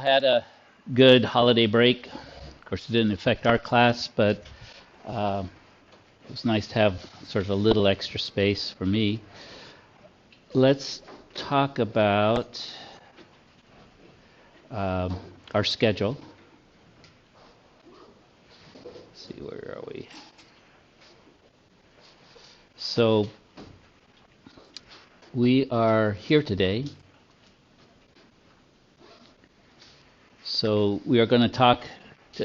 Had a good holiday break. Of course, it didn't affect our class, but it was nice to have sort of a little extra space for me. Let's talk about our schedule. Let's see, where are we? So we are here today. So we are going to talk,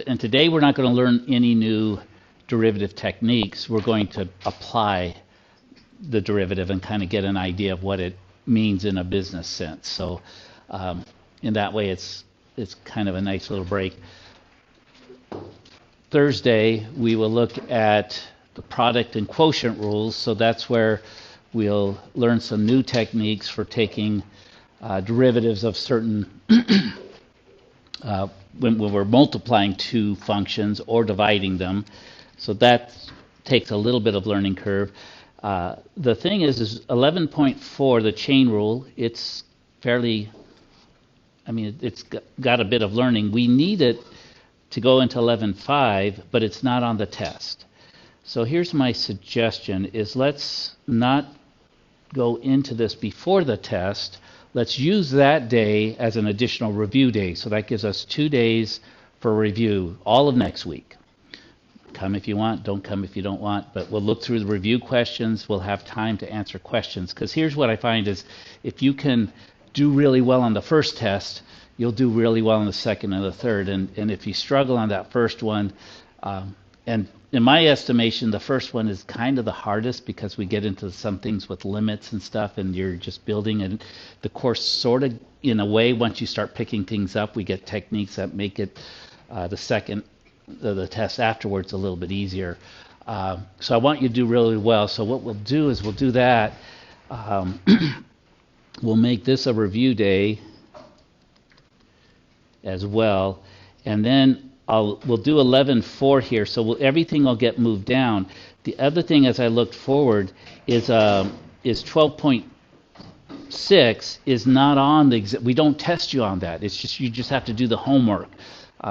and today we're not going to learn any new derivative techniques. We're going to apply the derivative and kind of get an idea of what it means in a business sense. So in that way, it's kind of a nice little break. Thursday, we will look at the product and quotient rules. So that's where we'll learn some new techniques for taking derivatives of certain when we're multiplying two functions or dividing them. So that takes a little bit of learning curve. The thing is 11.4, the chain rule, it's fairly, it's got a bit of learning. We need it to go into 11.5, but it's not on the test. So here's my suggestion is let's not go into this before the test. Let's use that day as an additional review day. So that gives us 2 days for review, all of next week. Come if you want, don't come if you don't want, but we'll look through the review questions. We'll have time to answer questions. Because here's what I find is if you can do really well on the first test, you'll do really well on the second and the third. And if you struggle on that first one, and in my estimation, the first one is kind of the hardest because we get into some things with limits and stuff, and you're just building. And the course sort of, in a way, once you start picking things up, we get techniques that make it the test afterwards a little bit easier. So I want you to do really well. So what we'll do is we'll do that. We'll make this a review day as well, and then we'll do 11.4 here, so everything will get moved down. The other thing, as I looked forward, is 12.6 is not on the we don't test you on that. It's just you just have to do the homework.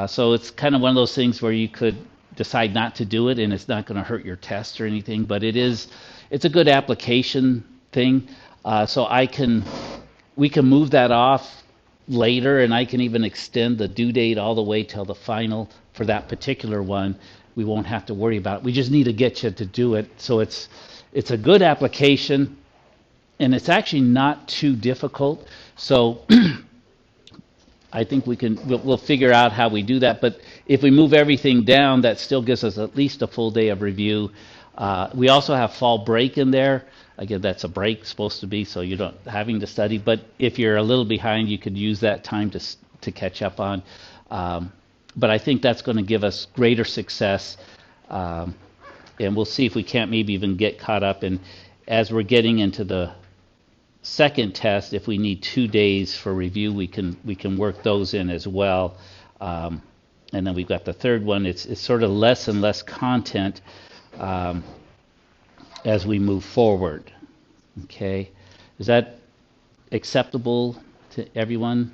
So it's kind of one of those things where you could decide not to do it, and it's not going to hurt your test or anything. But it's a good application thing. So we can move that off later, and I can even extend the due date all the way till the final for that particular one. We won't have to worry about it. We just need to get you to do it. So it's a good application, and it's actually not too difficult. So I think we'll figure out how we do that. But if we move everything down, that still gives us at least a full day of review. We also have fall break in there. Again, that's a break supposed to be, so you're not having to study. But if you're a little behind, you could use that time to catch up on. But I think that's going to give us greater success, and we'll see if we can't maybe even get caught up. And as we're getting into the second test, if we need 2 days for review, we can work those in as well. And then we've got the third one. It's sort of less and less content as we move forward. Okay, is that acceptable to everyone?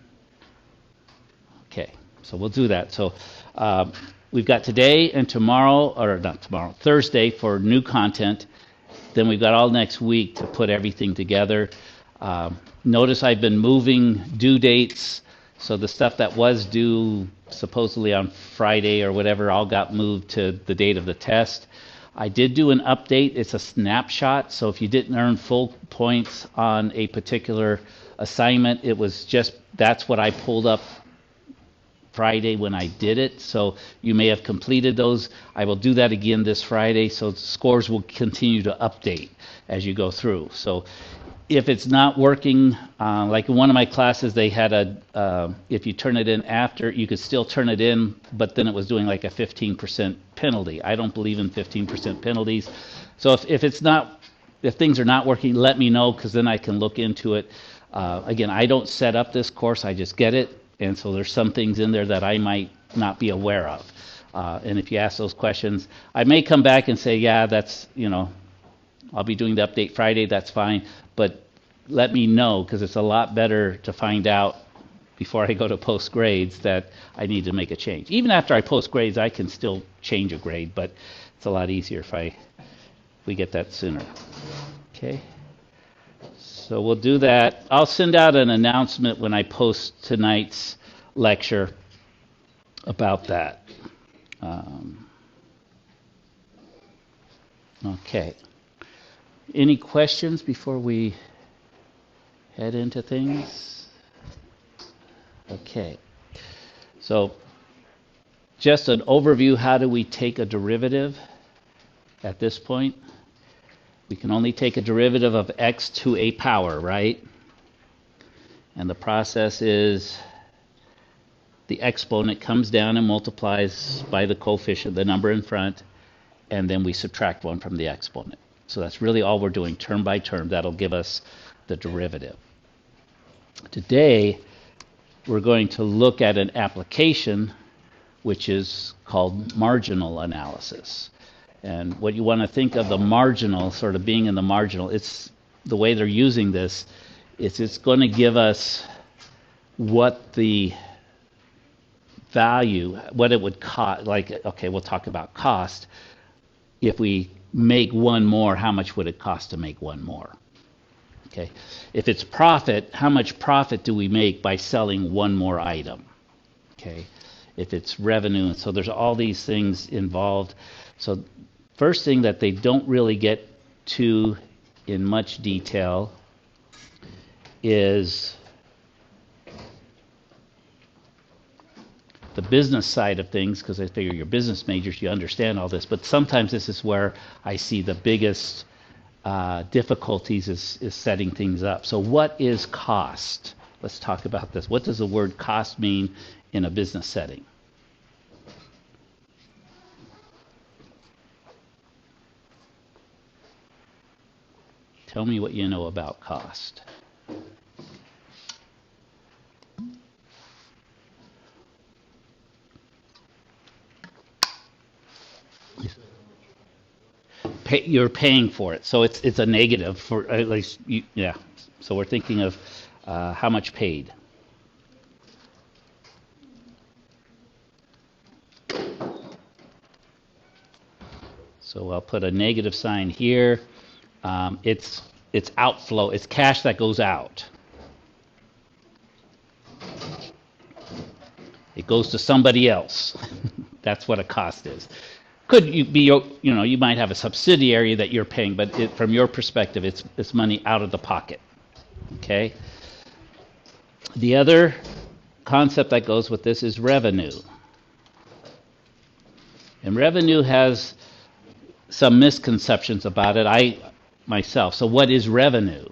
Okay, so we'll do that. So we've got today and tomorrow, or not tomorrow, Thursday for new content. Then we've got all next week to put everything together. Notice I've been moving due dates, so the stuff that was due supposedly on Friday or whatever all got moved to the date of the test. I did do an update. It's a snapshot, so if you didn't earn full points on a particular assignment, it was just that's what I pulled up Friday when I did it. So you may have completed those. I will do that again this Friday, so scores will continue to update as you go through. So if it's not working, like in one of my classes, they had if you turn it in after, you could still turn it in, but then it was doing like a 15% penalty. I don't believe in 15% penalties. So if things are not working, let me know, because then I can look into it. Again, I don't set up this course, I just get it. And so there's some things in there that I might not be aware of. And if you ask those questions, I may come back and say, yeah, that's, I'll be doing the update Friday, that's fine. But let me know, because it's a lot better to find out before I go to post grades that I need to make a change. Even after I post grades, I can still change a grade, but it's a lot easier if we get that sooner. Okay? So we'll do that. I'll send out an announcement when I post tonight's lecture about that. Okay. Any questions before we head into things? Okay. So just an overview, how do we take a derivative at this point? We can only take a derivative of x to a power, right? And the process is the exponent comes down and multiplies by the coefficient, the number in front, and then we subtract 1 from the exponent. So that's really all we're doing, term by term. That'll give us the derivative. Today, we're going to look at an application which is called marginal analysis. And what you want to think of the marginal, sort of being in the marginal, it's the way they're using this, is it's going to give us what the value, what it would cost, like, okay, we'll talk about cost. If we make one more, how much would it cost to make one more? Okay. If it's profit, how much profit do we make by selling one more item? Okay. If it's revenue, and so there's all these things involved. So first thing that they don't really get to in much detail is the business side of things, because I figure you're business majors, you understand all this, but sometimes this is where I see the biggest difficulties is setting things up. So what is cost? Let's talk about this. What does the word cost mean in a business setting? Tell me what you know about cost. You're paying for it, so it's a negative for at least yeah. So we're thinking of how much paid. So I'll put a negative sign here. It's outflow. It's cash that goes out. It goes to somebody else. That's what a cost is. Could you be, you might have a subsidiary that you're paying, but from your perspective, it's money out of the pocket. Okay. The other concept that goes with this is revenue. And revenue has some misconceptions about it. Myself. So what is revenue?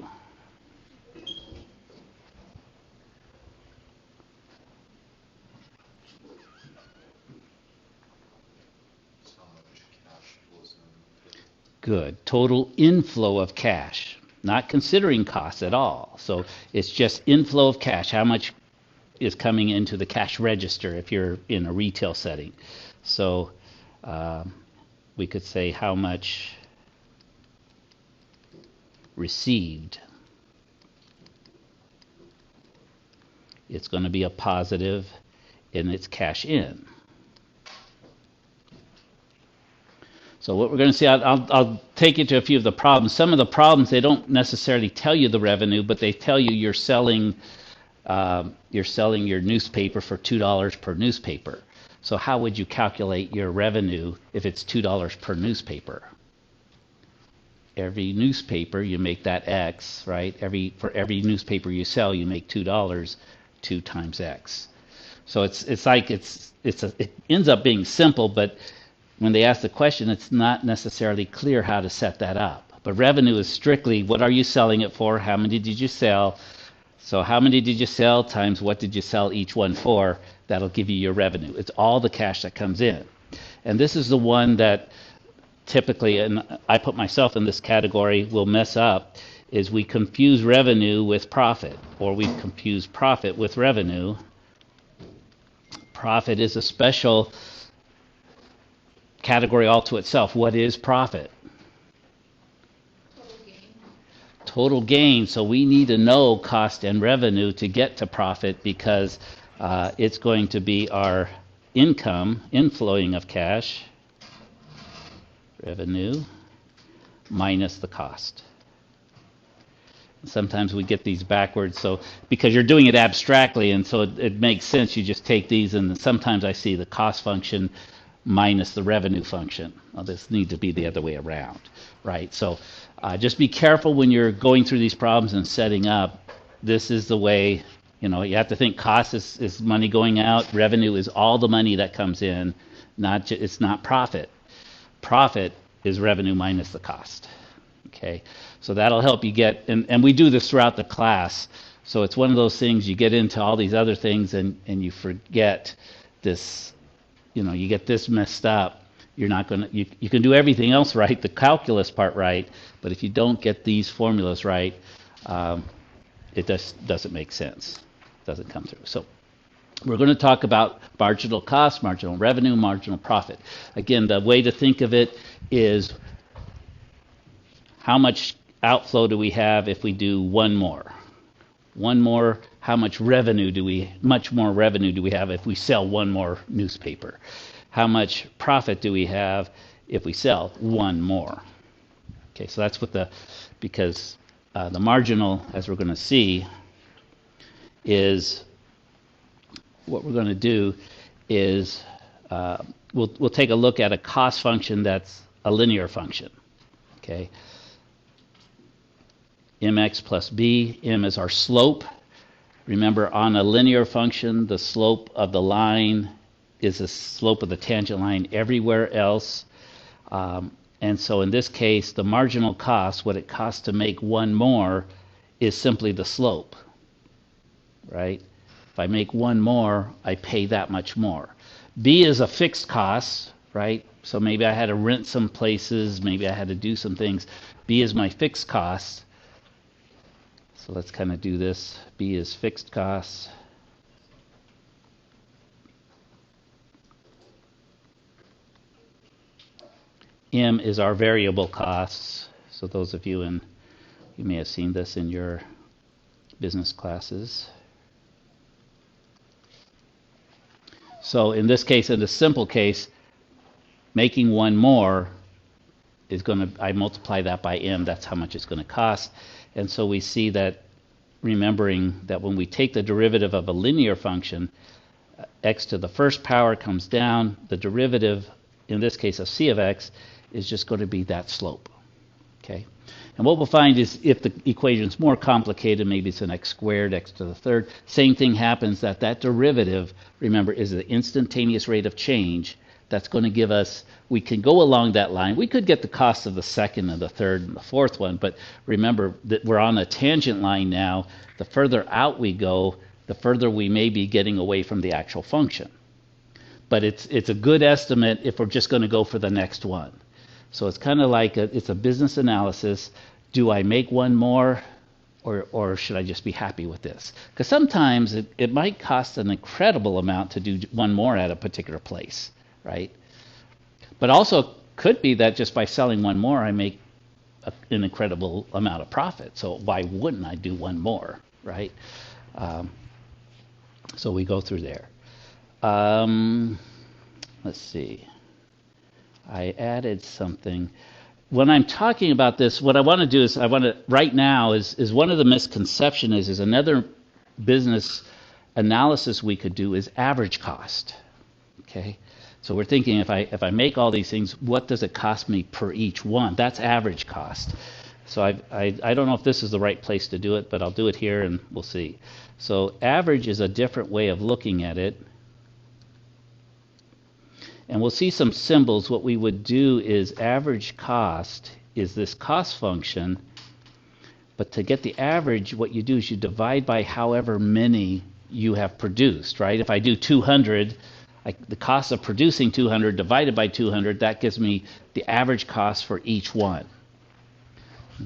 Good. Total inflow of cash, not considering costs at all. So it's just inflow of cash. How much is coming into the cash register if you're in a retail setting? So we could say how much received. It's going to be a positive and it's cash in. So what we're going to see, I'll take you to a few of the problems. Some of the problems, they don't necessarily tell you the revenue, but they tell you you're selling your newspaper for $2 per newspaper. So how would you calculate your revenue if it's $2 per newspaper? Every newspaper, you make that X, right? For every newspaper you sell, you make $2, 2 times X. So it ends up being simple, but when they ask the question, it's not necessarily clear how to set that up. But revenue is strictly, what are you selling it for? How many did you sell? So how many did you sell times what did you sell each one for? That'll give you your revenue. It's all the cash that comes in. And this is the one that typically, and I put myself in this category, will mess up, is we confuse revenue with profit, or we confuse profit with revenue. Profit is a special category all to itself. What is profit? total gain. So we need to know cost and revenue to get to profit, because it's going to be our income, inflowing of cash, revenue, minus the cost. Sometimes we get these backwards, so because you're doing it abstractly, and so it makes sense. You just take these, and sometimes I see the cost function minus the revenue function. Well, this needs to be the other way around, right? So just be careful when you're going through these problems and setting up. This is the way, you have to think cost is money going out. Revenue is all the money that comes in, it's not profit. Profit is revenue minus the cost. Okay, so that'll help you get, and we do this throughout the class. So it's one of those things, you get into all these other things and you forget this, you get this messed up. You're not going to, you can do everything else right, the calculus part right, but if you don't get these formulas right, it just doesn't make sense, doesn't come through. So we're going to talk about marginal cost, marginal revenue, marginal profit. Again, the way to think of it is, how much outflow do we have if we do one more? One more, how much more revenue do we have if we sell one more newspaper? How much profit do we have if we sell one more? Okay, so that's what because the marginal, as we're going to see, is what we're going to do is we'll take a look at a cost function that's a linear function. Okay. Mx plus b, m is our slope. Remember, on a linear function, the slope of the line is the slope of the tangent line everywhere else. And so in this case, the marginal cost, what it costs to make one more, is simply the slope, right? If I make one more, I pay that much more. B is a fixed cost, right? So maybe I had to rent some places, maybe I had to do some things. B is my fixed cost. So let's kind of do this. B is fixed costs. M is our variable costs. So those of you you may have seen this in your business classes. So in this case, in the simple case, making one more is I multiply that by m, that's how much it's going to cost. And so we see that, remembering that when we take the derivative of a linear function, x to the first power comes down, the derivative, in this case of c of x, is just going to be that slope. Okay? And what we'll find is, if the equation's more complicated, maybe it's an x squared, x to the third, same thing happens, that derivative, remember, is the instantaneous rate of change. That's going to give us, we can go along that line. We could get the cost of the second and the third and the fourth one, but remember that we're on a tangent line now. The further out we go, the further we may be getting away from the actual function. But it's a good estimate if we're just going to go for the next one. So it's kind of like it's a business analysis. Do I make one more, or should I just be happy with this? Because sometimes it might cost an incredible amount to do one more at a particular place. Right? But also could be that just by selling one more, I make an incredible amount of profit. So why wouldn't I do one more, right? So we go through there. Let's see. I added something. When I'm talking about this, what I want to do is, right now is one of the misconceptions is another business analysis we could do is average cost. Okay? So we're thinking, if I make all these things, what does it cost me per each one? That's average cost. So I don't know if this is the right place to do it, but I'll do it here and we'll see. So average is a different way of looking at it. And we'll see some symbols. What we would do is average cost is this cost function. But to get the average, what you do is you divide by however many you have produced, right? If I do 200, the cost of producing 200 divided by 200, that gives me the average cost for each one.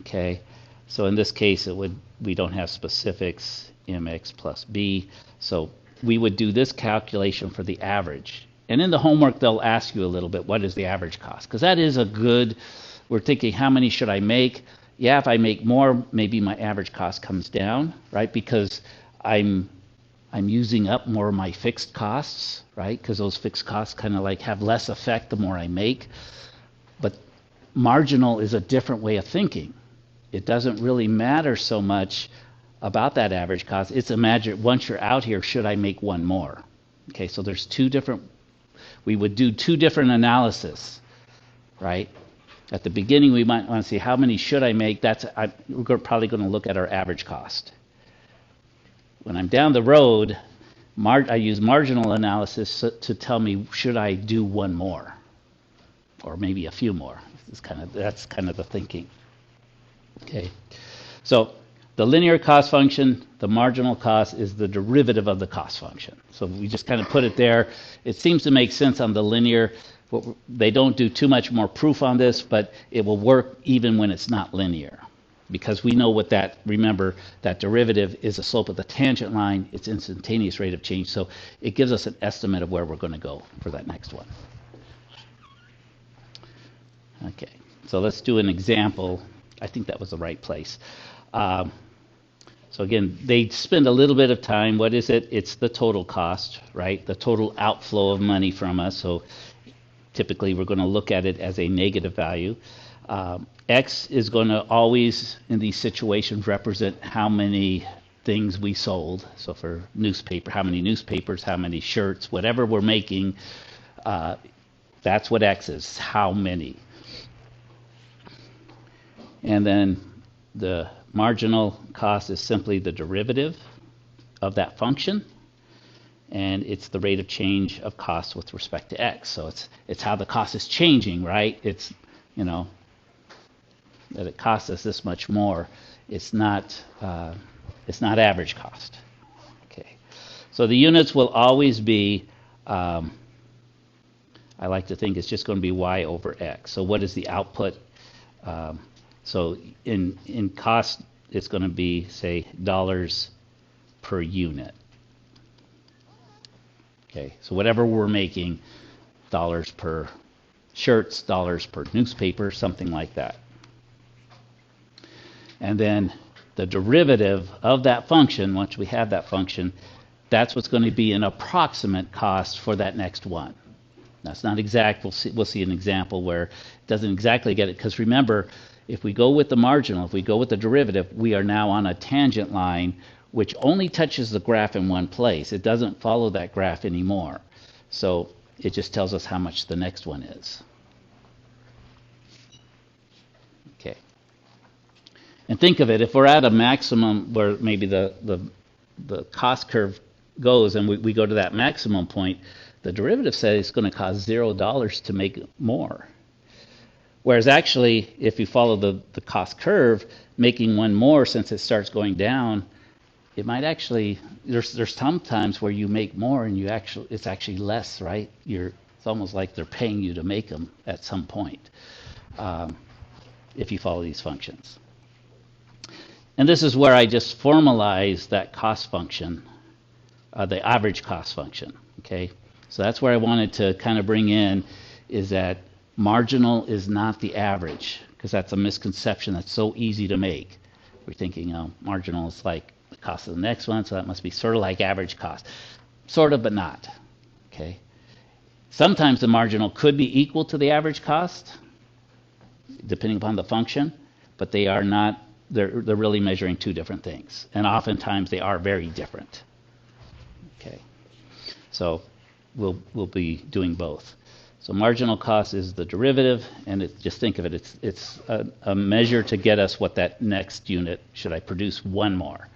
Okay, so in this case, we don't have specifics, mx plus b, so we would do this calculation for the average. And in the homework, they'll ask you a little bit, what is the average cost? Because that is we're thinking, how many should I make? yeah, if I make more, maybe my average cost comes down, right? Because I'm using up more of my fixed costs, right? Because those fixed costs kind of like have less effect the more I make. But marginal is a different way of thinking. It doesn't really matter so much about that average cost. It's imagine once you're out here, should I make one more? Okay, so there's we would do two different analysis, right? At the beginning, we might want to see how many should I make. We're probably going to look at our average cost. When I'm down the road, I use marginal analysis to tell me, should I do one more? Or maybe a few more. That's kind of the thinking. Okay, so the linear cost function, the marginal cost is the derivative of the cost function. So we just kind of put it there. It seems to make sense on the linear. They don't do too much more proof on this, but it will work even when it's not linear. Because we know remember, that derivative is the slope of the tangent line, its instantaneous rate of change. So it gives us an estimate of where we're going to go for that next one. Okay, so let's do an example. I think that was the right place. So again, they spend a little bit of time. What is it? It's the total cost, right? The total outflow of money from us. So typically we're going to look at it as a negative value. X is going to always, in these situations, represent how many things we sold. So for newspaper, how many newspapers, how many shirts, whatever we're making, that's what X is, how many. And then the marginal cost is simply the derivative of that function, and it's the rate of change of cost with respect to X. So it's how the cost is changing, right? It's, that it costs us this much more. It's not average cost. Okay, so the units will always be, I like to think it's just going to be Y over X. So what is the output? So in cost, it's going to be, say, dollars per unit. Okay, so whatever we're making, dollars per shirts, dollars per newspaper, something like that. And then the derivative of that function, once we have that function, that's what's going to be an approximate cost for that next one. That's not exact. We'll see an example where it doesn't exactly get it, because remember, if we go with the marginal, if we go with the derivative, we are now on a tangent line which only touches the graph in one place. It doesn't follow that graph anymore. So it just tells us how much the next one is. Okay. And think of it, if we're at a maximum where maybe the cost curve goes and we go to that maximum point, the derivative says it's going to cost $0 to make more. Whereas actually, if you follow the cost curve, making one more, since it starts going down, it might actually, there's some times where you make more and it's actually less, right? It's almost like they're paying you to make them at some point, if you follow these functions. And this is where I just formalize that cost function, the average cost function, okay? So that's where I wanted to kind of bring in, is that marginal is not the average, because that's a misconception that's so easy to make. We're thinking, marginal is like the cost of the next one, so that must be sort of like average cost. Sort of, but not, okay? Sometimes the marginal could be equal to the average cost, depending upon the function, but they are not, they're really measuring two different things. And oftentimes they are very different, okay? So we'll be doing both. So marginal cost is the derivative, and just think of it, it's a measure to get us what that next unit, should I produce one more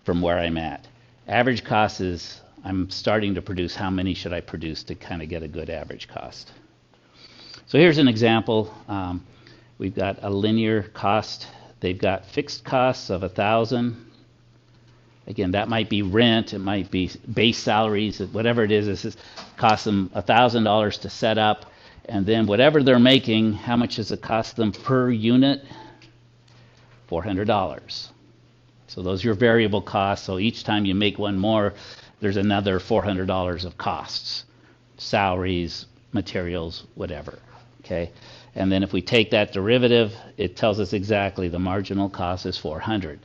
from where I'm at. Average cost is, I'm starting to produce, how many should I produce to kind of get a good average cost. So here's an example. We've got a linear cost. They've got fixed costs of $1,000. Again, that might be rent, it might be base salaries, whatever it is. This costs them $1,000 to set up, and then whatever they're making, how much does it cost them per unit? $400. So those are your variable costs. So each time you make one more, there's another $400 of costs, salaries, materials, whatever. okay? And then if we take that derivative, it tells us exactly the marginal cost is 400.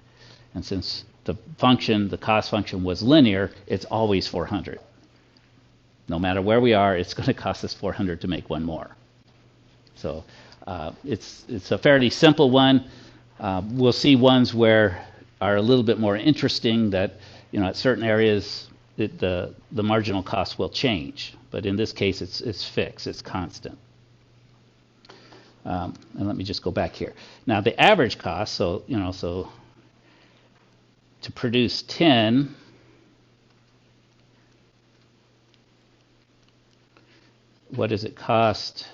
And since the function, the cost function was linear, it's always 400. No matter where we are, it's going to cost us 400 to make one more. So it's a fairly simple one. We'll see ones where are a little bit more interesting that, at certain areas, the marginal cost will change. But in this case, it's fixed, it's constant. And let me just go back here. Now the average cost, so to produce 10, what does it cost?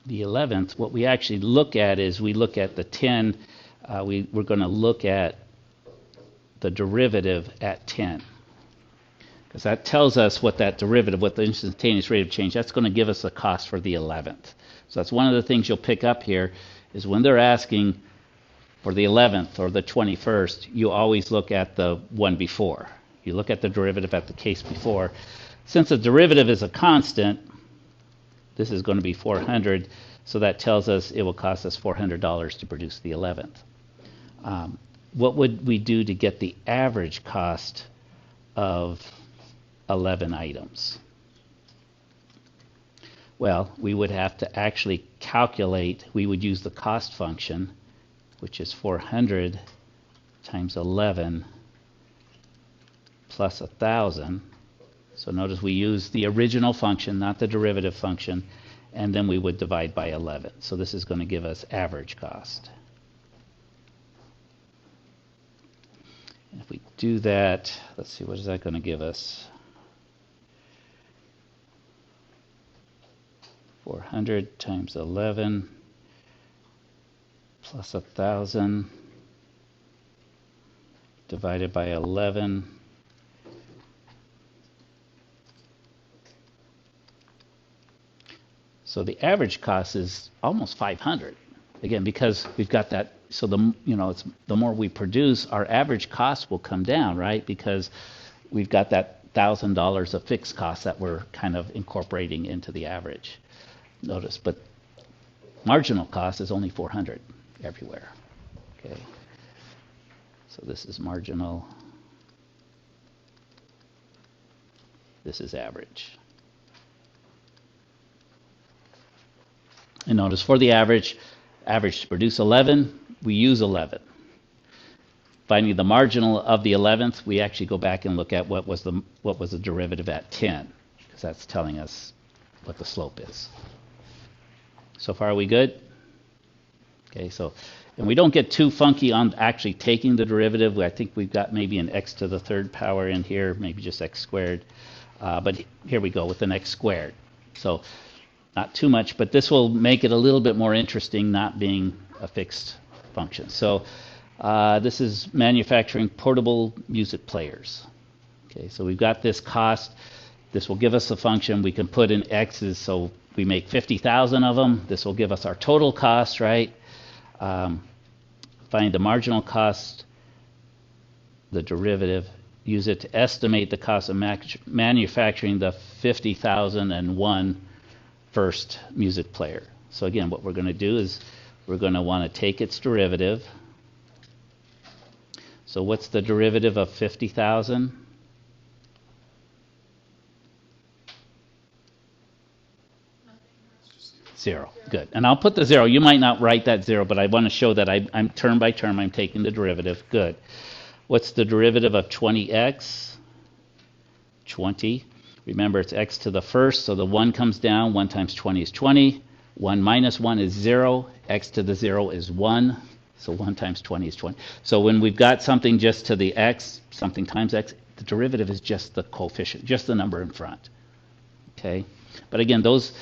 The 11th, what we actually look at is we look at the 10, we're going to look at the derivative at 10. Because that tells us what that derivative, what the instantaneous rate of change, that's going to give us a cost for the 11th. So that's one of the things you'll pick up here, is when they're asking for the 11th or the 21st, you always look at the one before. You look at the derivative at the case before. Since the derivative is a constant, this is going to be 400, so that tells us it will cost us $400 to produce the 11th. What would we do to get the average cost of 11 items? Well, we would have to actually calculate, we would use the cost function, which is 400 times 11 plus 1,000. So notice we use the original function, not the derivative function, and then we would divide by 11. So this is going to give us average cost. And if we do that, let's see, what is that going to give us? 400 times 11 plus 1,000 divided by 11. So the average cost is almost 500. Again, because we've got that, so it's the more we produce, our average cost will come down, right? Because we've got that $1,000 of fixed costs that we're kind of incorporating into the average. Notice, but marginal cost is only 400 everywhere. Okay. So this is marginal. This is average. And notice for the average to produce 11, we use 11. Finding the marginal of the 11th, we actually go back and look at what was the derivative at 10, because that's telling us what the slope is. So far, are we good? Okay, so, and we don't get too funky on actually taking the derivative. I think we've got maybe an x to the third power in here, maybe just x squared. But here we go with an x squared. So not too much, but this will make it a little bit more interesting, not being a fixed function. So this is manufacturing portable music players. Okay, so we've got this cost. This will give us a function. We can put in x's, so we make 50,000 of them. This will give us our total cost, right? Find the marginal cost, the derivative, use it to estimate the cost of manufacturing the 50,001 first music player. So again, what we're going to do is we're going to want to take its derivative. So what's the derivative of 50,000? Zero. Good. And I'll put the zero. You might not write that zero, but I want to show that I'm term by term, I'm taking the derivative. Good. What's the derivative of 20x? 20. Remember, it's x to the first, so the 1 comes down. 1 times 20 is 20. 1 minus 1 is 0. X to the 0 is 1. So 1 times 20 is 20. So when we've got something just to the x, something times x, the derivative is just the coefficient, just the number in front. Okay? But again, those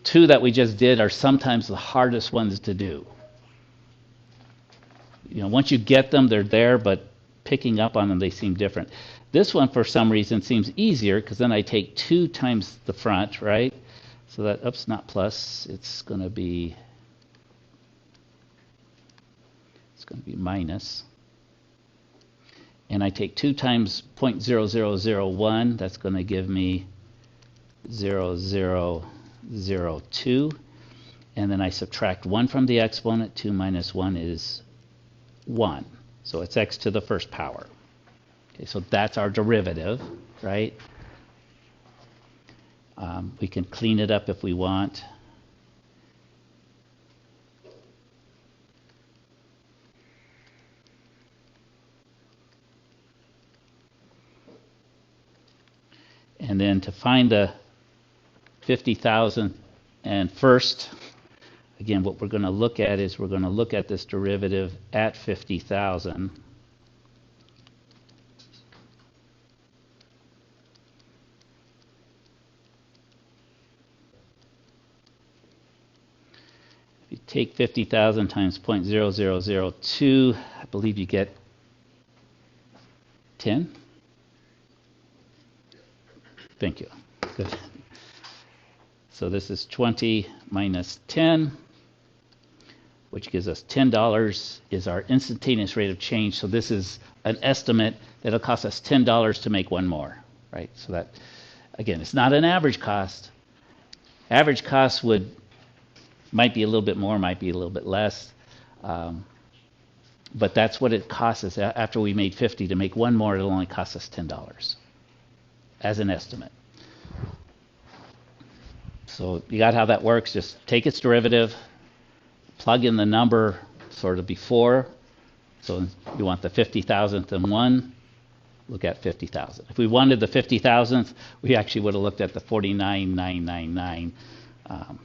two that we just did are sometimes the hardest ones to do. Once you get them, they're there, but picking up on them, they seem different. This one, for some reason, seems easier, because then I take 2 times the front, right? So that, oops, not plus, it's going to be it's going to be minus. And I take 2 times 0.0001, that's going to give me 0.0002. And then I subtract 1 from the exponent. 2 minus 1 is 1. So it's x to the first power. Okay, so that's our derivative, right? We can clean it up if we want. And then to find the 50,000 and first, again, what we're going to look at is we're going to look at this derivative at 50,000. If you take 50,000 times 0.0002, I believe you get 10. Thank you. Good. So this is 20 minus 10, which gives us $10 is our instantaneous rate of change. So this is an estimate that it'll cost us $10 to make one more, right? So that, again, it's not an average cost. Average cost might be a little bit more, might be a little bit less. But that's what it costs us. After we made 50, to make one more, it'll only cost us $10 as an estimate. So you got how that works. Just take its derivative, plug in the number sort of before. So you want the 50,000th and 1, look at 50,000. If we wanted the 50,000th, we actually would have looked at the 49,999. But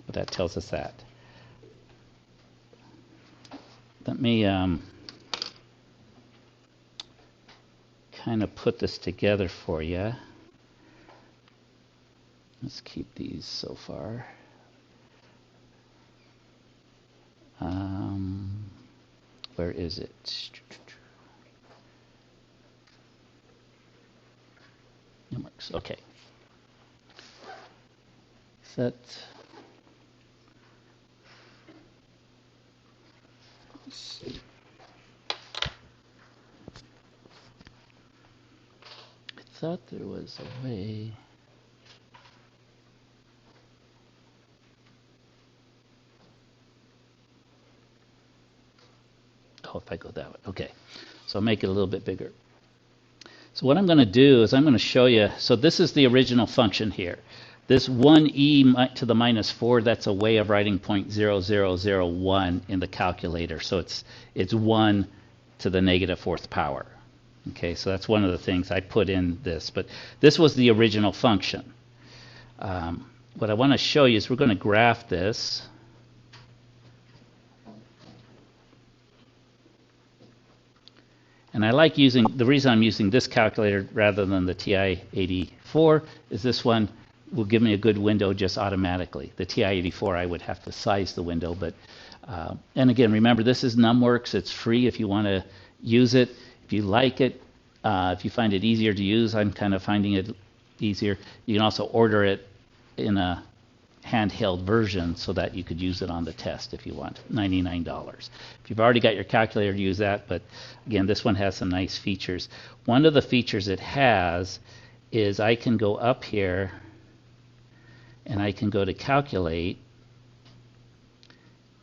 that tells us that. Let me kind of put this together for you. Let's keep these so far. Where is it? It works. Okay. Set. Let's see. I thought there was a way. Oh, if I go that way. Okay. So I'll make it a little bit bigger. So what I'm going to do is I'm going to show you. So this is the original function here. This 1e to the minus 4, that's a way of writing 0.0001 in the calculator. So it's 1 to the negative 4th power. Okay, so that's one of the things I put in this. But this was the original function. What I want to show you is we're going to graph this. And I like using, the reason I'm using this calculator rather than the TI-84 is this one will give me a good window just automatically. The TI-84, I would have to size the window. But and again, remember, this is NumWorks. It's free if you want to use it. If you like it, if you find it easier to use, I'm kind of finding it easier. You can also order it in a handheld version so that you could use it on the test if you want. $99. If you've already got your calculator, use that. But again, this one has some nice features. One of the features it has is I can go up here and I can go to calculate,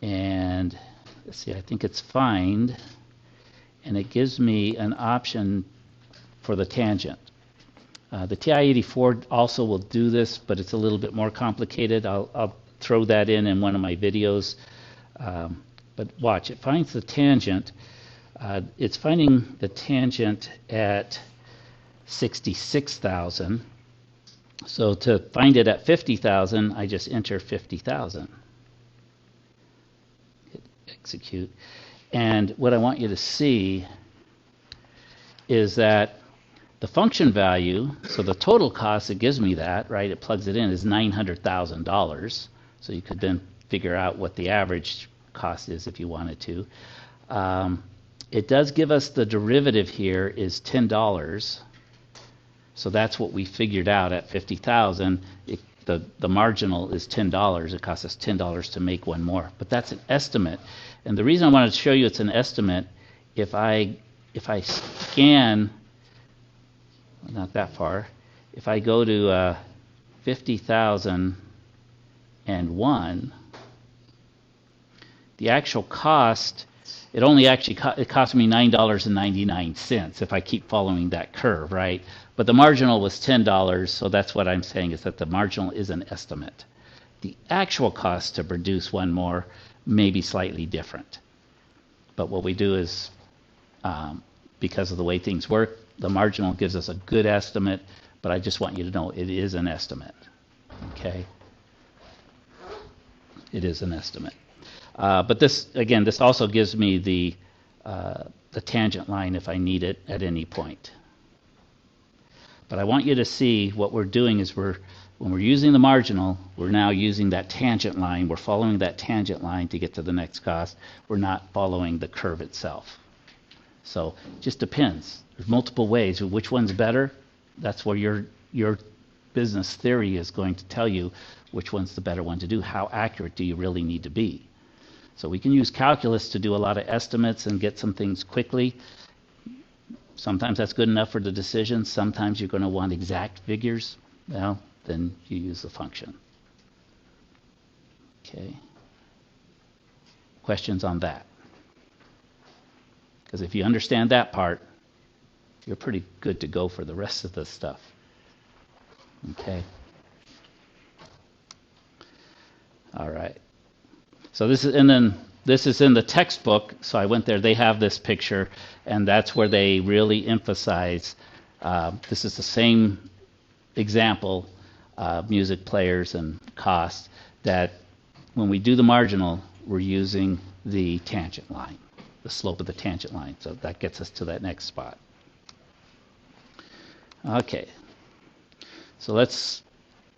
and let's see, I think it's find, and it gives me an option for the tangent. The TI-84 also will do this, but it's a little bit more complicated. I'll throw that in one of my videos. But watch, it finds the tangent. It's finding the tangent at 66,000. So to find it at 50,000, I just enter 50,000. Hit execute. And what I want you to see is that the function value, so the total cost, it gives me that, right? It plugs it in, is $900,000. So you could then figure out what the average cost is if you wanted to. It does give us the derivative here is $10. So that's what we figured out at 50,000. the marginal is $10. It costs us $10 to make one more. But that's an estimate. And the reason I wanted to show you it's an estimate, if I scan, not that far, if I go to 50,001, the actual cost, it only actually it cost me $9.99 if I keep following that curve, right? But the marginal was $10, so that's what I'm saying, is that the marginal is an estimate. The actual cost to produce one more may be slightly different. But what we do is, because of the way things work, the marginal gives us a good estimate, but I just want you to know it is an estimate, okay? It is an estimate. But this, again, this also gives me the tangent line if I need it at any point. But I want you to see what we're doing is when we're using the marginal, we're now using that tangent line. We're following that tangent line to get to the next cost. We're not following the curve itself. So it just depends. There's multiple ways. Which one's better? That's where your business theory is going to tell you which one's the better one to do. How accurate do you really need to be? So we can use calculus to do a lot of estimates and get some things quickly. Sometimes that's good enough for the decision. Sometimes you're going to want exact figures. Well, then you use the function. Okay. Questions on that? Because if you understand that part, you're pretty good to go for the rest of the stuff. Okay. All right. So this is, and then this is in the textbook. So I went there. They have this picture, and that's where they really emphasize. This is the same example, music players and costs. That when we do the marginal, we're using the tangent line, the slope of the tangent line. So that gets us to that next spot. Okay. So let's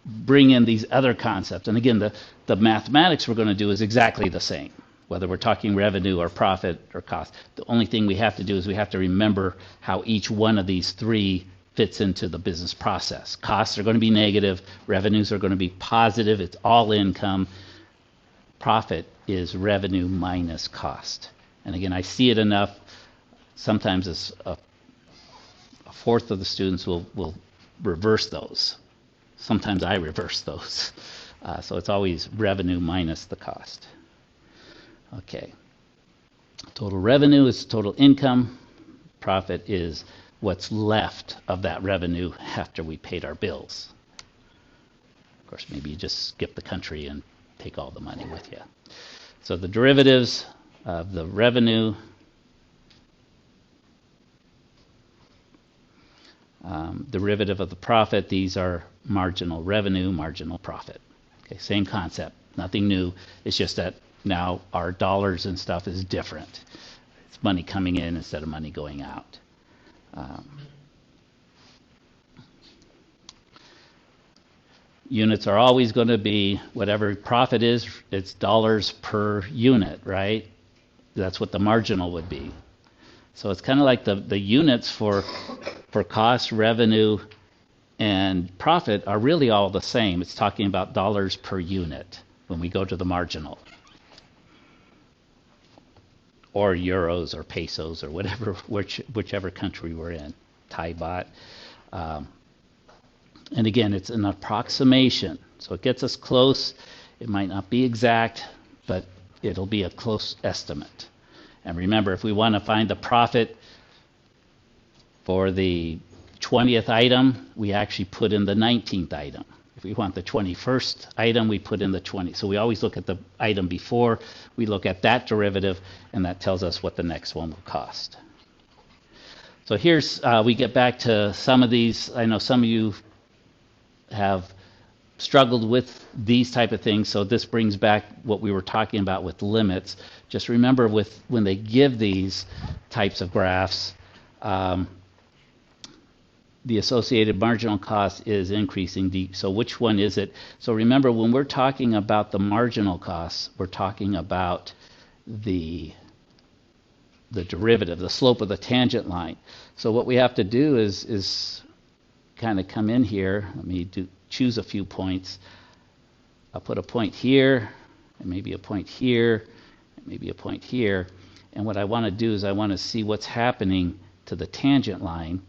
bring in these other concepts. And again, the mathematics we're going to do is exactly the same, whether we're talking revenue or profit or cost. The only thing we have to do is we have to remember how each one of these three fits into the business process. Costs are going to be negative. Revenues are going to be positive. It's all income. Profit is revenue minus cost. And again, I see it enough. Sometimes it's a fourth of the students will reverse those. Sometimes I reverse those. So it's always revenue minus the cost. Okay. Total revenue is total income. Profit is what's left of that revenue after we paid our bills. Of course, maybe you just skip the country and take all the money with you. So the derivatives of the revenue, derivative of the profit, these are marginal revenue, marginal profit. Okay, same concept, nothing new. It's just that now our dollars and stuff is different. It's money coming in instead of money going out. Units are always going to be whatever profit is, it's dollars per unit, right? That's what the marginal would be. So it's kind of like the units for cost, revenue, and profit are really all the same. It's talking about dollars per unit when we go to the marginal. Or euros or pesos or whatever, whichever country we're in, Thai baht. And again, it's an approximation. So it gets us close. It might not be exact, but it'll be a close estimate. And remember, if we want to find the profit for the 20th item, we actually put in the 19th item. If we want the 21st item, we put in the 20th. So we always look at the item before, we look at that derivative, and that tells us what the next one will cost. So here's, we get back to some of these. I know some of you have struggled with these type of things, so this brings back what we were talking about with limits. Just remember when they give these types of graphs, the associated marginal cost is increasing. So which one is it? So remember, when we're talking about the marginal costs, we're talking about the derivative, the slope of the tangent line. So what we have to do is kind of come in here. Let me choose a few points. I'll put a point here, and maybe a point here, and maybe a point here. And what I want to do is I want to see what's happening to the tangent line.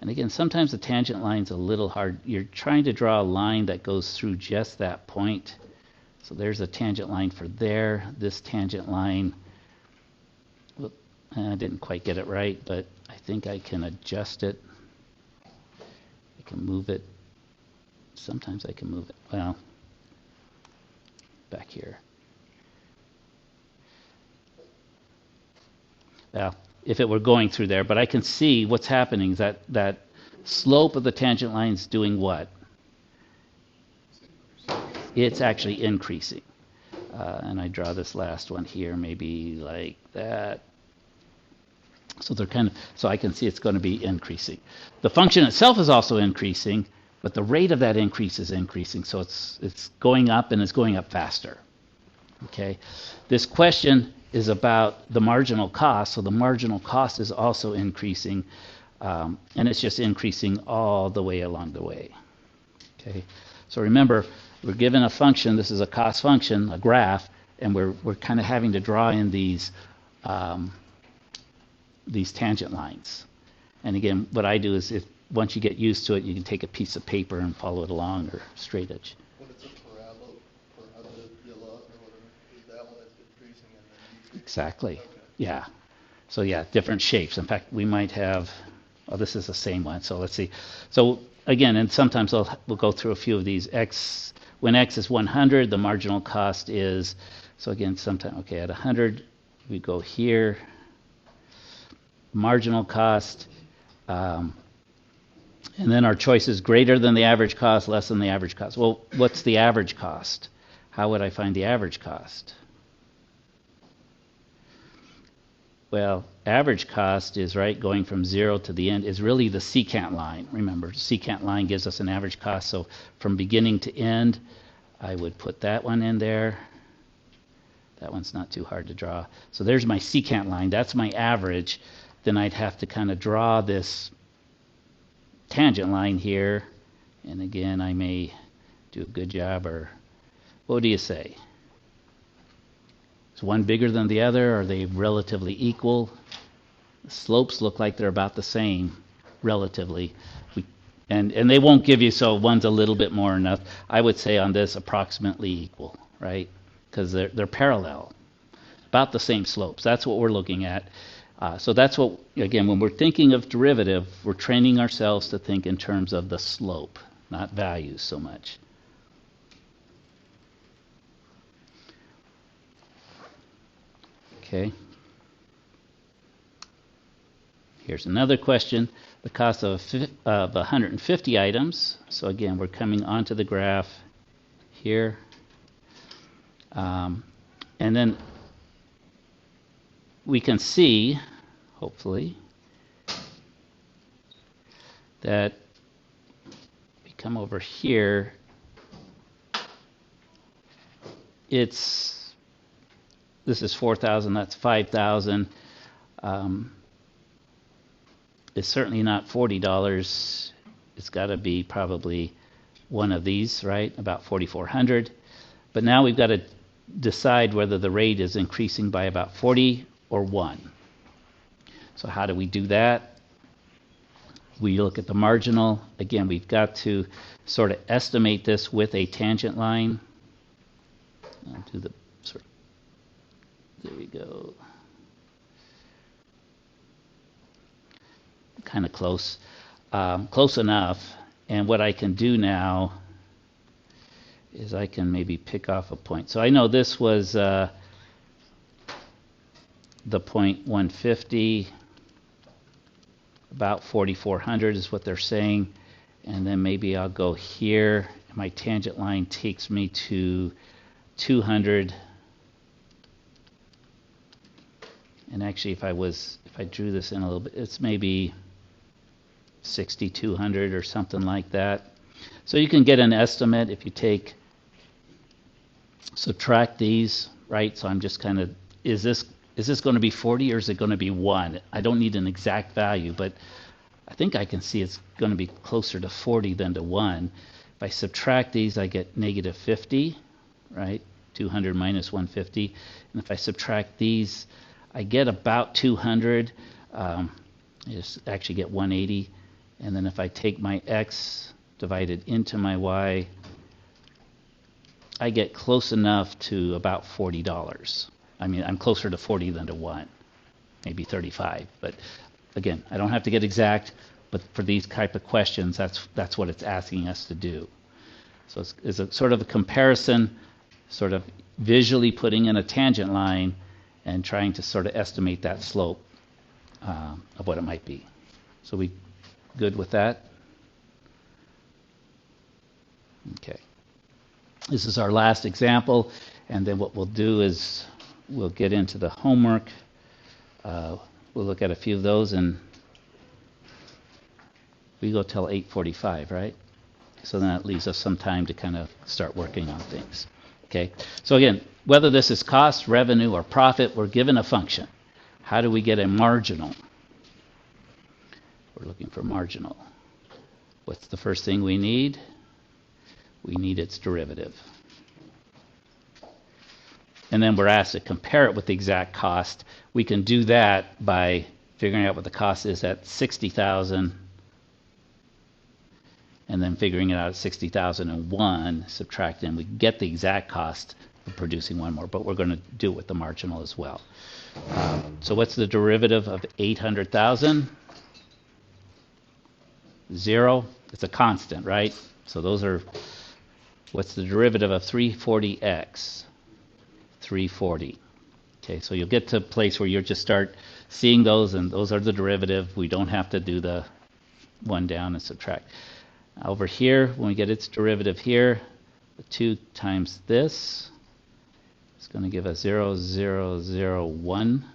And again, sometimes the tangent line's a little hard. You're trying to draw a line that goes through just that point. So there's a tangent line for there. This tangent line, well, I didn't quite get it right, but I think I can adjust it. I can move it. Sometimes I can move it. Well, back here. Well, if it were going through there, but I can see what's happening is that slope of the tangent line is doing what? It's actually increasing. And I draw this last one here, maybe like that. So they're so I can see it's going to be increasing. The function itself is also increasing, but the rate of that increase is increasing. So it's going up, and it's going up faster. Okay. This question is about the marginal cost. So the marginal cost is also increasing, and it's just increasing all the way along the way. Okay. So remember, we're given a function. This is a cost function, a graph, and we're kind of having to draw in these tangent lines. And again, what I do is, if once you get used to it, you can take a piece of paper and follow it along, or straight edge. When it's a parabola or or whatever, is that one that's increasing and then decreasing? Exactly. Okay. Yeah. So yeah, different shapes. In fact, we might have. Oh, this is the same one. So let's see. So again, and sometimes we'll go through a few of these. When x is 100, the marginal cost is. So again, sometime okay at 100, we go here. Marginal cost, and then our choice is greater than the average cost, less than the average cost. Well, what's the average cost? How would I find the average cost? Well, average cost is, right, going from 0 to the end is really the secant line. Remember, secant line gives us an average cost. So from beginning to end, I would put that one in there. That one's not too hard to draw. So there's my secant line. That's my average. Then I'd have to kind of draw this tangent line here. And again, I may do a good job, or what do you say? Is one bigger than the other? Are they relatively equal? The slopes look like they're about the same, relatively. And they won't give you, so one's a little bit more enough. I would say on this, approximately equal, right? Because they're parallel, about the same slopes. That's what we're looking at. So that's what, again, when we're thinking of derivative, we're training ourselves to think in terms of the slope, not values so much. Okay. Here's another question. The cost of 150 items. So again, we're coming onto the graph here. And then we can see, hopefully, that we come over here, this is 4,000, that's 5,000. It's certainly not $40. It's got to be probably one of these, right? About 4,400. But now we've got to decide whether the rate is increasing by about 40 or 1. So how do we do that? We look at the marginal. Again, we've got to sort of estimate this with a tangent line. I'll do the sort of, there we go. Kind of close, close enough. And what I can do now is I can maybe pick off a point. So I know this was the point 150, about 4,400 is what they're saying. And then maybe I'll go here. My tangent line takes me to 200. And actually, if I drew this in a little bit, it's maybe 6,200 or something like that. So you can get an estimate if you subtract these, right? So I'm just kind of, is this going to be 40 or is it going to be 1? I don't need an exact value, but I think I can see it's going to be closer to 40 than to 1. If I subtract these, I get negative 50, right? 200 minus 150. And if I subtract these, I get about 200. I just actually get 180. And then if I take my x divided into my y, I get close enough to about $40. I mean, I'm closer to 40 than to 1, maybe 35. But again, I don't have to get exact, but for these type of questions, that's what it's asking us to do. So it's a sort of a comparison, sort of visually putting in a tangent line and trying to sort of estimate that slope of what it might be. So we good with that? Okay. This is our last example, and then what we'll do is we'll get into the homework. We'll look at a few of those, and we go till 8:45, right? So then that leaves us some time to kind of start working on things. Okay. So again, whether this is cost, revenue, or profit, we're given a function. How do we get a marginal? We're looking for marginal. What's the first thing we need? We need its derivative. And then we're asked to compare it with the exact cost. We can do that by figuring out what the cost is at 60,000 and then figuring it out at 60,001, subtracting, we get the exact cost of producing one more, but we're going to do it with the marginal as well. So what's the derivative of 800,000? 0. It's a constant, right? So those are, what's the derivative of 340x? 340. Okay, so you'll get to a place where you'll just start seeing those, and those are the derivative. We don't have to do the one down and subtract. Over here, when we get its derivative here, the 2 times this is going to give us 0,001.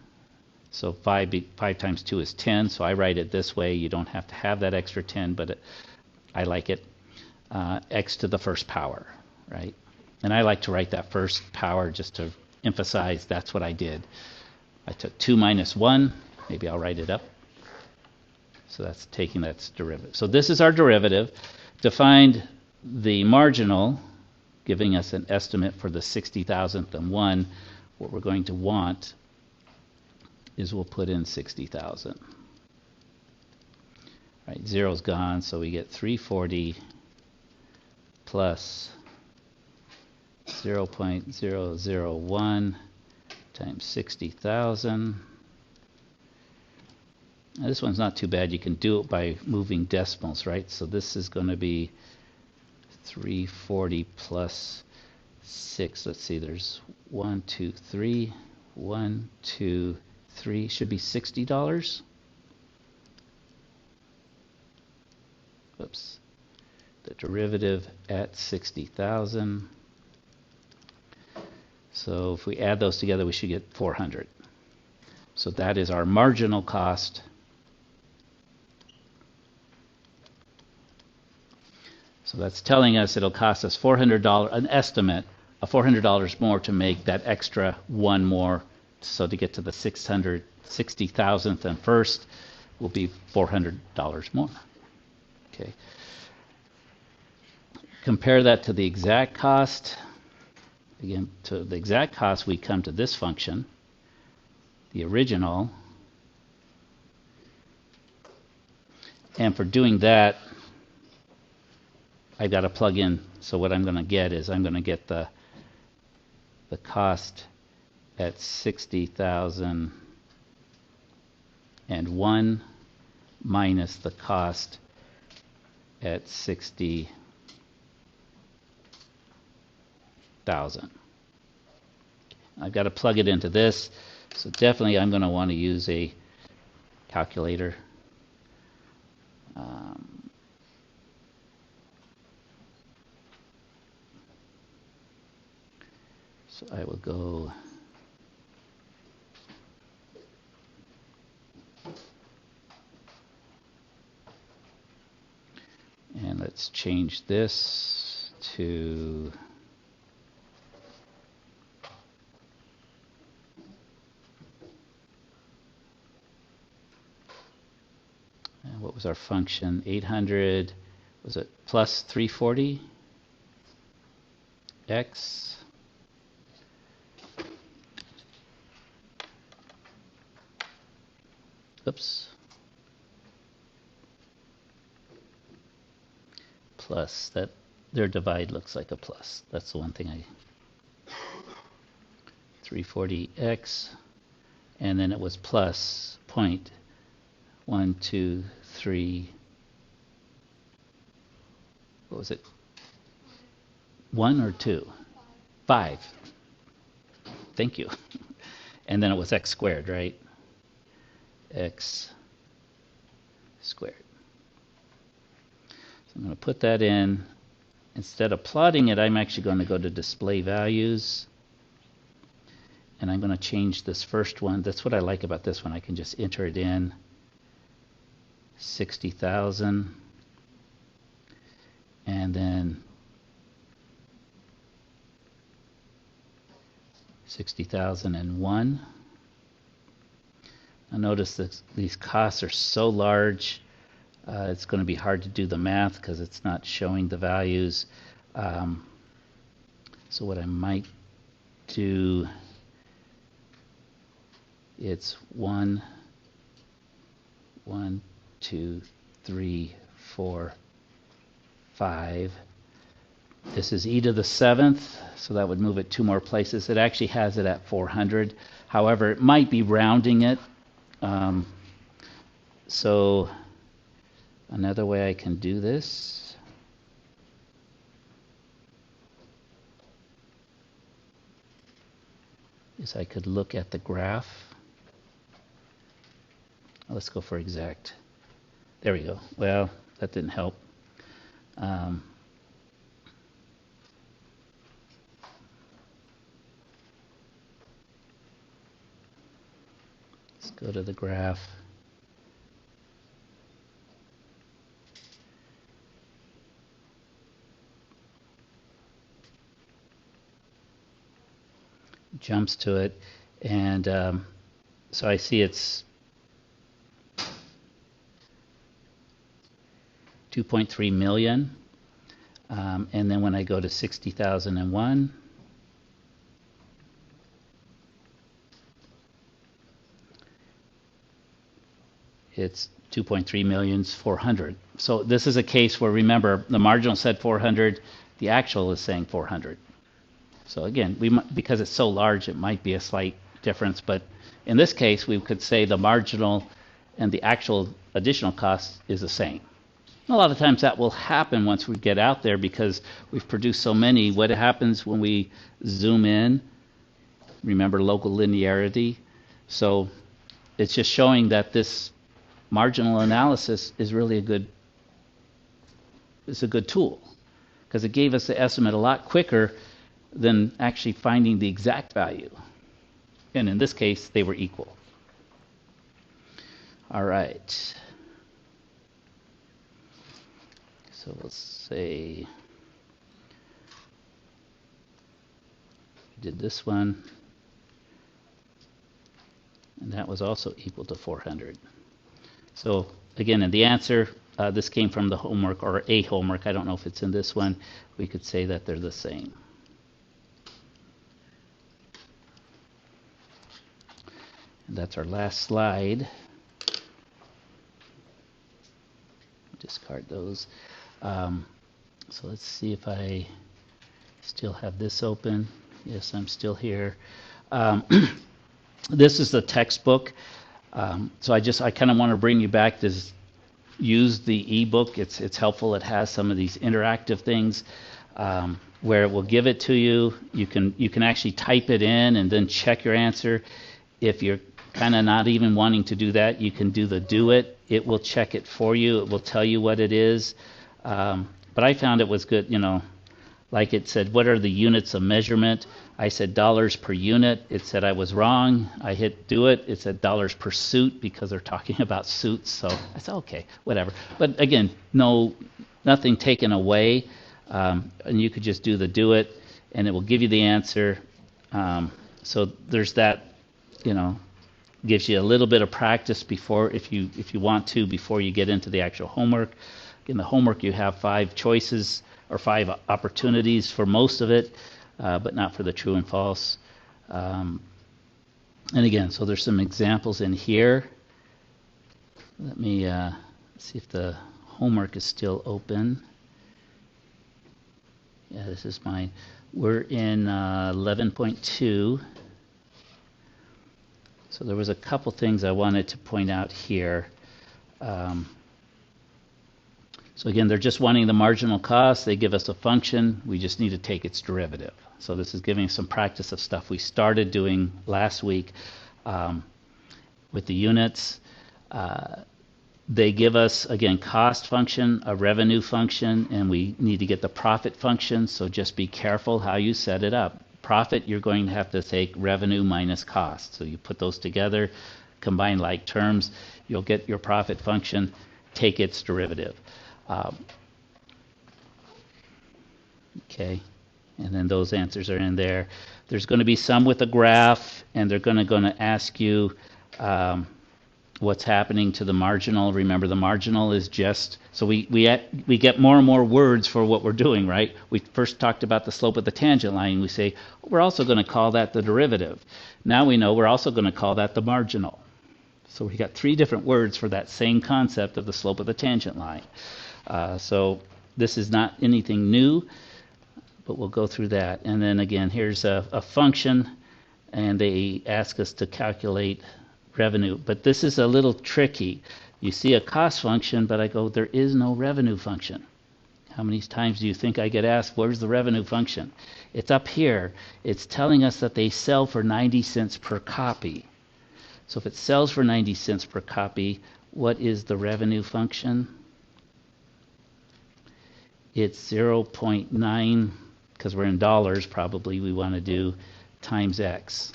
So 5 times 2 is 10, so I write it this way. You don't have to have that extra 10, but I like it. X to the first power, right? And I like to write that first power just to emphasize that's what I did. I took 2 minus 1. Maybe I'll write it up. So that's taking that derivative. So this is our derivative. To find the marginal, giving us an estimate for the 60,000th and 1, what we're going to want is we'll put in 60,000. Right, 0's gone, so we get 340 plus 0.001 times 60,000. Now, this one's not too bad. You can do it by moving decimals, right? So this is going to be 340 plus 6. Let's see, there's 1, 2, 3. 1, 2, 3. Should be $60. Oops. The derivative at 60,000. So if we add those together, we should get 400. So that is our marginal cost. So that's telling us it'll cost us $400, an estimate of $400 more to make that extra one more. So to get to the 660,000th and first will be $400 more. Okay. Compare that to the exact cost. Again, to the exact cost, we come to this function, the original. And for doing that, I've got to plug in. So what I'm going to get is I'm going to get the cost at 60,001 minus the cost at 60,000. I've got to plug it into this. So definitely I'm going to want to use a calculator. So I will go and let's change this to what was our function? 800, was it plus 340? x oops, plus, that their divide looks like a plus. That's the one thing 340x, and then it was plus 0.123, what was it? 1 or 2? 5. Thank you. And then it was x squared, right? X squared. So I'm going to put that in. Instead of plotting it, I'm actually going to go to display values. And I'm going to change this first one. That's what I like about this one. I can just enter it in. 60,000. And then 60,001. Now notice that these costs are so large, it's going to be hard to do the math because it's not showing the values. So what I might do, it's 1, 2, 3, 4, 5. This is e to the 7th, so that would move it 2 more places. It actually has it at 400. However, it might be rounding it. So another way I can do this is I could look at the graph. Let's go for exact. There we go. Well, that didn't help. Let's go to the graph. Jumps to it, and so I see it's 2.3 million, and then when I go to 60,001, it's 2.3 million 400. So this is a case where, remember, the marginal said 400, the actual is saying 400. So again, because it's so large, it might be a slight difference, but in this case, we could say the marginal and the actual additional cost is the same. A lot of times that will happen once we get out there because we've produced so many. What happens when we zoom in? Remember local linearity? So it's just showing that this marginal analysis is really a good tool because it gave us the estimate a lot quicker than actually finding the exact value. And in this case, they were equal. All right. So let's say we did this one, and that was also equal to 400. So again, in the answer, this came from the homework, or a homework. I don't know if it's in this one. We could say that they're the same. And that's our last slide. Discard those. So let's see if I still have this open. Yes, I'm still here. This is the textbook. So I kind of want to bring you back to use the ebook. It's helpful. It has some of these interactive things where it will give it to you. You can actually type it in and then check your answer. If you're kind of not even wanting to do that, you can do the do it. It will check it for you. It will tell you what it is. But I found it was good, like it said, what are the units of measurement? I said dollars per unit. It said I was wrong. I hit do it. It said dollars per suit because they're talking about suits. So I said, okay, whatever. But again, nothing taken away. And you could just do the do it, and it will give you the answer. So there's that, gives you a little bit of practice before, if you want to, before you get into the actual homework. In the homework, you have 5 choices or 5 opportunities for most of it. but not for the true and false. And again, so there's some examples in here. Let me see if the homework is still open. Yeah, this is mine. We're in 11.2. So there was a couple things I wanted to point out here. So again, they're just wanting the marginal cost. They give us a function. We just need to take its derivative. So this is giving some practice of stuff we started doing last week with the units. They give us, again, cost function, a revenue function, and we need to get the profit function. So just be careful how you set it up. Profit, you're going to have to take revenue minus cost. So you put those together, combine like terms, you'll get your profit function, take its derivative. Okay, and then those answers are in there. There's going to be some with a graph, and they're going to ask you what's happening to the marginal. Remember, the marginal is just, so we get more and more words for what we're doing, right? We first talked about the slope of the tangent line. We say, we're also going to call that the derivative. Now we know we're also going to call that the marginal. So we got 3 different words for that same concept of the slope of the tangent line. So this is not anything new, but we'll go through that. And then again, here's a function, and they ask us to calculate revenue. But this is a little tricky. You see a cost function, but I go, there is no revenue function. How many times do you think I get asked, where's the revenue function? It's up here. It's telling us that they sell for 90 cents per copy. So if it sells for 90 cents per copy, what is the revenue function? It's 0.9, because we're in dollars probably, we want to do times X.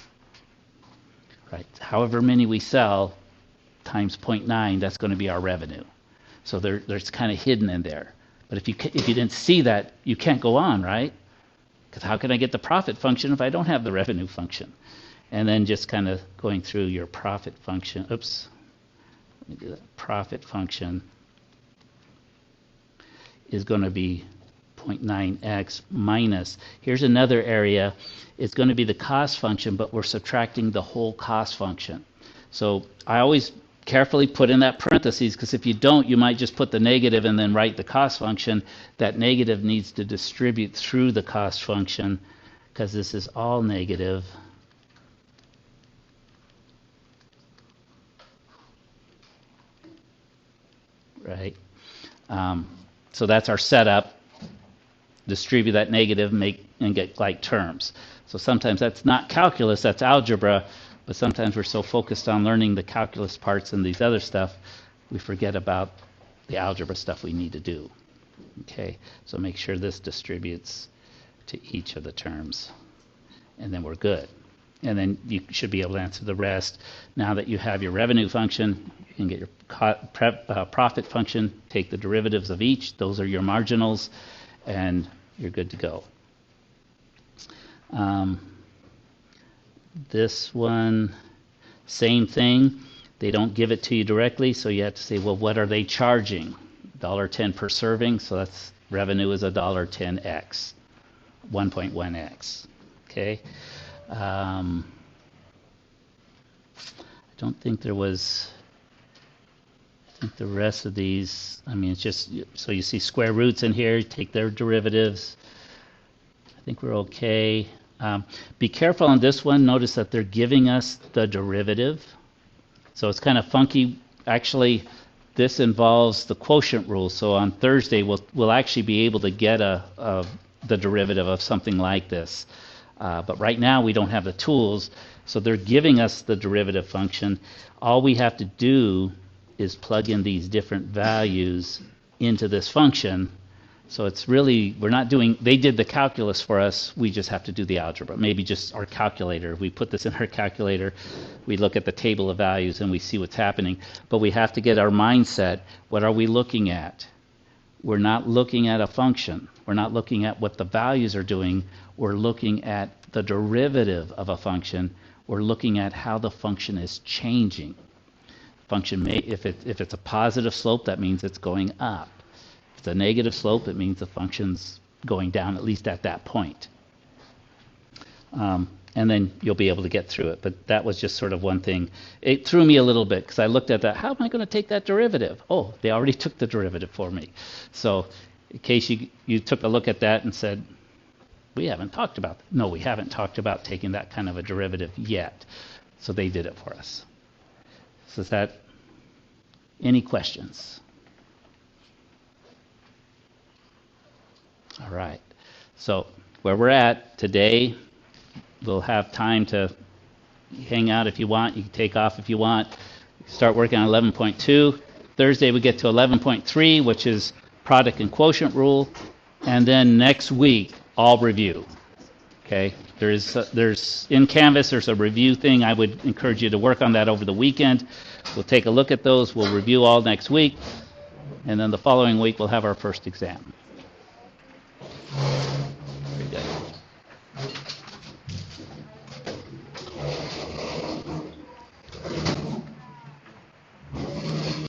Right. However many we sell times 0.9, that's going to be our revenue. So there's kind of hidden in there. But if you didn't see that, you can't go on, right? Because how can I get the profit function if I don't have the revenue function? And then just kind of going through your profit function. Oops. Let me do that. Profit function is going to be 0.9x minus. Here's another area. It's going to be the cost function, but we're subtracting the whole cost function. So I always carefully put in that parentheses, because if you don't, you might just put the negative and then write the cost function. That negative needs to distribute through the cost function, because this is all negative. Right? So that's our setup. Distribute that negative, and get like terms. So sometimes that's not calculus, that's algebra, but sometimes we're so focused on learning the calculus parts and these other stuff, we forget about the algebra stuff we need to do. Okay, so make sure this distributes to each of the terms, and then we're good. And then you should be able to answer the rest. Now that you have your revenue function, you can get your profit function, take the derivatives of each, those are your marginals, and you're good to go. This one, same thing. They don't give it to you directly, so you have to say, well, what are they charging? $1.10 per serving, so that's revenue is $1.10x, 1.1x. Okay. I don't think there was. I think the rest of these, I mean, it's just, so you see square roots in here, take their derivatives. I think we're okay. Be careful on this one. Notice that they're giving us the derivative. So it's kind of funky. Actually, this involves the quotient rule. So on Thursday, we'll actually be able to get the derivative of something like this. But right now, we don't have the tools. So they're giving us the derivative function. All we have to do is plug in these different values into this function. So it's really, we're not doing, they did the calculus for us, we just have to do the algebra. Maybe just our calculator. If we put this in our calculator, we look at the table of values and we see what's happening. But we have to get our mindset, what are we looking at? We're not looking at a function. We're not looking at what the values are doing. We're looking at the derivative of a function. We're looking at how the function is changing. Function may, if it's a positive slope, that means it's going up. If it's a negative slope, it means the function's going down, at least at that point. And then you'll be able to get through it. But that was just sort of one thing. It threw me a little bit because I looked at that. How am I going to take that derivative? Oh, they already took the derivative for me. So in case you took a look at that and said, we haven't talked about, no, we haven't talked about taking that kind of a derivative yet. So they did it for us. So is that, any questions? All right. So where we're at today, we'll have time to hang out if you want. You can take off if you want. Start working on 11.2. Thursday we get to 11.3, which is product and quotient rule. And then next week, all review. Okay? There's in Canvas, there's a review thing. I would encourage you to work on that over the weekend. We'll take a look at those. We'll review all next week. And then the following week, we'll have our first exam.